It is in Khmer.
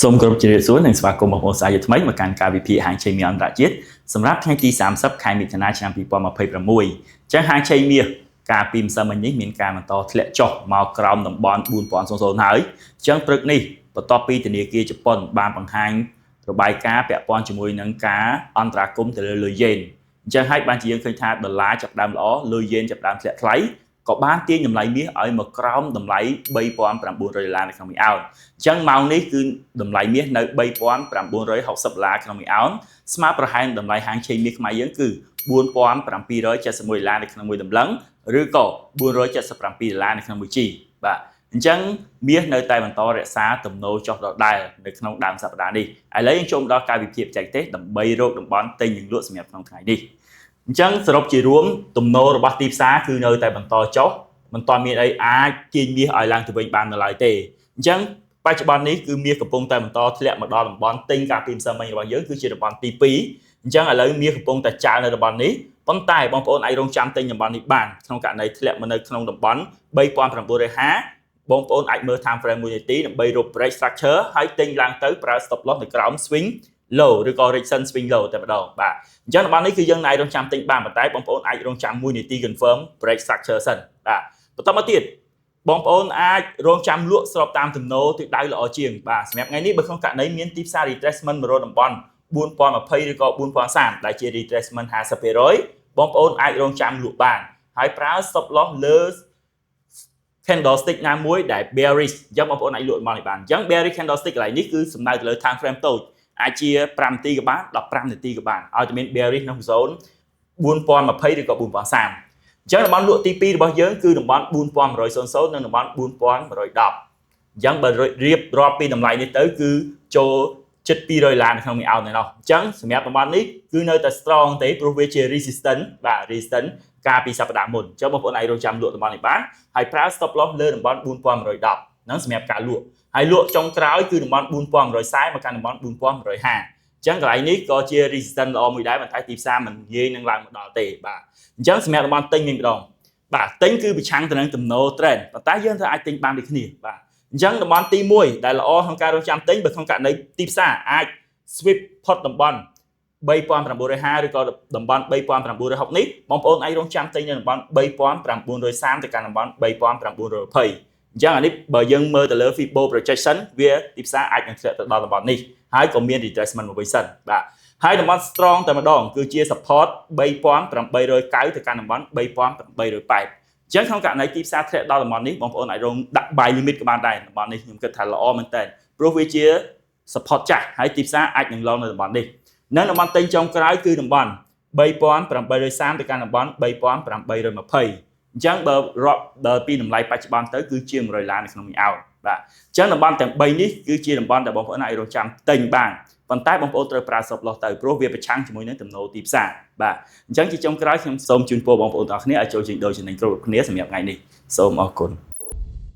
សូមគោរពជម្រាបសួរនិងស្វាគមន៍បងប្អូនសាជាថ្មីមកកាន់ការវិភាគហាងឆេមីអន្តរជាតិសម្រាប់ថ្ងៃទី30ខែមិថុនាឆ្នាំ2026ចឹងហាងឆេមីការពីម្សិលមិញនេះមានការបន្តធ្លាក់ចុះមកក្រោមតំបន់4000ហើយចឹងព្រឹកនេះបន្ទាប់ពីធនាគារជប៉ុនបានបង្ហាញរបាយការណ៍ពាក់ព័ន្ធជាមួយនឹងការអន្តរាគមន៍ទៅលើលុយយេនអញ្ចឹងហើយបានជាយើងឃើញថាដុល្លារចាប់ដើមល្អលុយយេនចាប់ដើមធ្លាក់ថ្លៃក៏បានទាញតម្លៃមាសឲ្យមកក្រោមតម្លៃ$3,900នៅក្នុងមួយអោនអញ្ចឹងម៉ោងនេះគឺតម្លៃមាសនៅ$3,960ក្នុងមួយអោនស្មើប្រហែលតម្លៃហាងឆេងមាសខ្មែរយើងគឺ$4,771នៅក្នុងមួយតម្លឹងឬក៏$477នៅក្នុងមួយជីបាទអញ្ចឹងមាសនៅតែបន្តរក្សាទំនោរចុះដដែលនៅក្នុងដើមសប្តាហ៍នេះឥឡូវយើងចូលមកដល់ការវិភាគបច្ចេកទេសដើម្បីរកតំបន់ទិញនិងលក់សម្រាប់ក្នុងថ្ងៃនេះអញ្ចឹងសរុបជារួមទំនោររបស់ទីផ្សារគឺនៅតែបន្តចុះមិនទាន់មានអីអាចទាញមាសឲ្យឡើងទៅវិញបាននៅឡើយទេអញ្ចឹងបច្ចុប្បន្ននេះគឺមាសកំពុងតែបន្តធ្លាក់មកដល់តំបន់ទិញការពីម្សិលមិញរបស់យើងគឺជាតំបន់ទី2អញ្ចឹងឥឡូវមាសកំពុងតែចាលនៅតំបន់នេះប៉ុន្តែបងប្អូនអាចរងចាំទិញតំបន់នេះបានក្នុងករណីធ្លាក់មកនៅក្នុងតំបន់$3,950បងប្អូនអាចមើល time frame 1នាទីដើម្បីរក break structure ហើយទិញឡើងទៅប្រើ stop loss នៅក្រោម swing low ឬក៏ resistance swing low តែម្ដងបាទអញ្ចឹងតំបន់នេះគឺយើងអាចរងចាំទិញបានប៉ុន្តែបងប្អូនអាចរងចាំ1នាទី confirm break structure សិនបាទបន្តមកទៀតបងប្អូនអាចរងចាំលក់ស្របតាមទំនោរទិសដៅល្អជាងបាទសម្រាប់ថ្ងៃនេះបើក្នុងករណីមានទីផ្សារ retracement មករកតំបន់4020ឬក៏4030ដែលជា retracement 50% បងប្អូនអាចរងចាំលក់បានហើយប្រើ stop loss លើ candlestick ណាមួយដែល bearish អញ្ចឹងបងប្អូនអាចលក់មកនេះបានអញ្ចឹង bearish candlestick កន្លែងនេះគឺសំដៅទៅលើ time frame តូចអាចជា5នាទីក៏បាន15នាទីក៏បានឲ្យតែមាន bearish ក្នុង zone 4020ឬក៏4030អញ្ចឹងតំបន់លក់ទី2របស់យើងគឺតំបន់4100និងតំបន់4110អញ្ចឹងបើរៀបរាប់ពីតម្លៃនេះទៅគឺចូលជិត$200នៅក្នុងមួយអោនឯណោះអញ្ចឹងសម្រាប់តំបន់នេះគឺនៅតែ strong ទេព្រោះវាជា resistance បាទ resistance កាលពីសប្តាហ៍មុនអញ្ចឹងបងប្អូនអាចរងចាំលក់តំបន់នេះបានហើយប្រើ stop loss លើតំបន់4110ហ្នឹងសម្រាប់ការលក់ហើយលក់ចុងក្រោយគឺតំបន់4140មកកាន់តំបន់4150អញ្ចឹងកន្លែងនេះក៏ជា resistance ល្អមួយដែរប៉ុន្តែទីផ្សារមិនងាយនឹងឡើងមកដល់ទេបាទអញ្ចឹងសម្រាប់តំបន់ទិញវិញម្ដងបាទទិញគឺប្រឆាំងទៅនឹងទំនោរ trend ប៉ុន្តែយើងត្រូវអាចទិញបានដូចគ្នាបាទអញ្ចឹងតំបន់ទី1ដែលល្អក្នុងការរងចាំទិញបើក្នុងករណីទីផ្សារអាច sweep ផុតតំបន់$3,950ឬក៏តំបន់$3,960នេះបងប្អូនអាចរងចាំទិញនៅតំបន់$3,930ទៅកាន់តំបន់$3,920អញ្ចឹងអានេះបើយើងមើលទៅលើ Fibo projection វាទីផ្សារអាចនឹងធ្លាក់ទៅដល់តំបន់នេះហើយក៏មាន retracement មួយសិនបាទហើយតំបន់ strong តែម្ដងគឺជា support $3,890ទៅកាន់តំបន់$3,880អញ្ចឹងក្នុងករណីទីផ្សារធ្លាក់ដល់តំបន់នេះបងប្អូនអាចរងដាក់ buy limit ក៏បានដែរតំបន់នេះខ្ញុំគិតថាល្អមែនតើព្រោះវាជា support ចាស់ហើយទីផ្សារអាចនឹងឡងនៅតំបន់នេះនៅតំបន់ទិញចុងក្រោយគឺតំបន់$3,830ទៅកាន់តំបន់$3,820អញ្ចឹងបើរាប់ដល់ពីតម្លៃបច្ចុប្បន្នទៅគឺជា$100នៅក្នុងមួយអោនបាទអញ្ចឹងតំបន់ទាំង3នេះគឺជាតំបន់ដែលបងប្អូនអាចរងចាំទិញបានប៉ុន្តែបងប្អូនត្រូវប្រើ stop loss ទៅព្រោះវាប្រឆាំងជាមួយនឹងទំនោរទីផ្សារបាទអញ្ចឹងជាចុងក្រោយខ្ញុំសូមជូនពរបងប្អូនទាំងអស់គ្នាឲ្យចូលចេញដូរចំណេញគ្រប់គ្នាសម្រាប់ថ្ងៃនេះសូមអរគុណ